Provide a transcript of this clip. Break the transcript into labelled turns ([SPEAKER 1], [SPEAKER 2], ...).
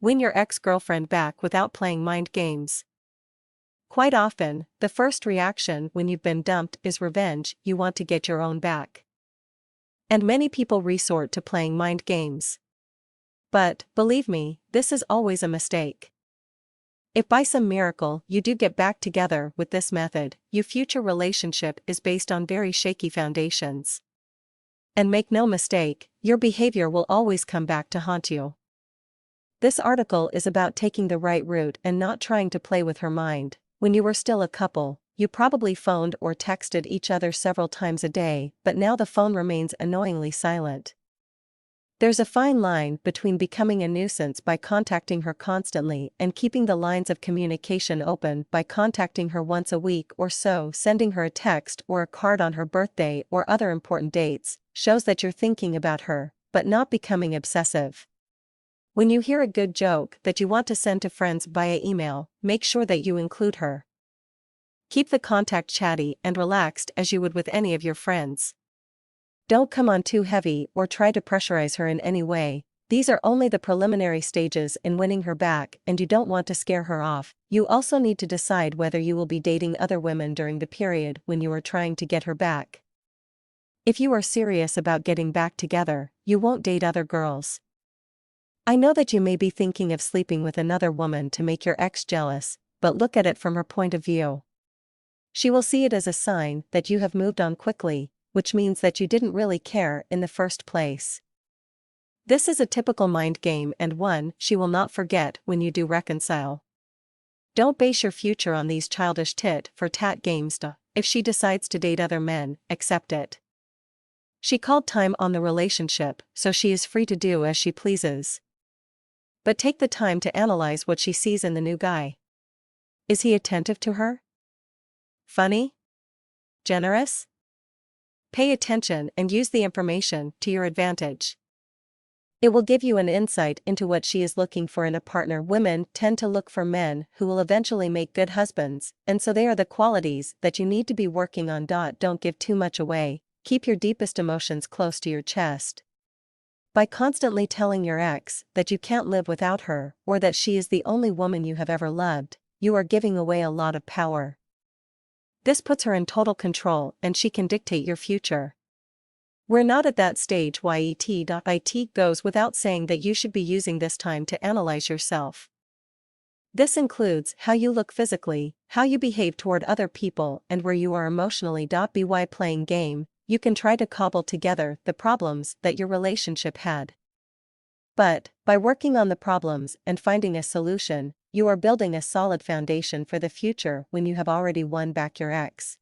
[SPEAKER 1] Win your ex-girlfriend back without playing mind games. Quite often, the first reaction when you've been dumped is revenge. You want to get your own back. And many people resort to playing mind games. But, believe me, this is always a mistake. If by some miracle you do get back together with this method, your future relationship is based on very shaky foundations. And make no mistake, your behavior will always come back to haunt you. This article is about taking the right route and not trying to play with her mind. When you were still a couple, you probably phoned or texted each other several times a day, but now the phone remains annoyingly silent. There's a fine line between becoming a nuisance by contacting her constantly and keeping the lines of communication open by contacting her once a week or so. Sending her a text or a card on her birthday or other important dates shows that you're thinking about her, but not becoming obsessive. When you hear a good joke that you want to send to friends via email, make sure that you include her. Keep the contact chatty and relaxed as you would with any of your friends. Don't come on too heavy or try to pressurize her in any way. These are only the preliminary stages in winning her back, and you don't want to scare her off. You also need to decide whether you will be dating other women during the period when you are trying to get her back. If you are serious about getting back together, you won't date other girls. I know that you may be thinking of sleeping with another woman to make your ex jealous, but look at it from her point of view. She will see it as a sign that you have moved on quickly, which means that you didn't really care in the first place. This is a typical mind game and one she will not forget when you do reconcile. Don't base your future on these childish tit-for-tat games. If she decides to date other men, accept it. She called time on the relationship, so she is free to do as she pleases. But take the time to analyze what she sees in the new guy. Is he attentive to her? Funny? Generous? Pay attention and use the information to your advantage. It will give you an insight into what she is looking for in a partner. Women tend to look for men who will eventually make good husbands, and so they are the qualities that you need to be working on. Don't give too much away. Keep your deepest emotions close to your chest. By constantly telling your ex that you can't live without her or that she is the only woman you have ever loved, you are giving away a lot of power. This puts her in total control and she can dictate your future. We're not at that stage yet. It goes without saying that you should be using this time to analyze yourself. This includes how you look physically, how you behave toward other people, and where you are emotionally. By playing game, you can try to cobble together the problems that your relationship had. But, by working on the problems and finding a solution, you are building a solid foundation for the future when you have already won back your ex.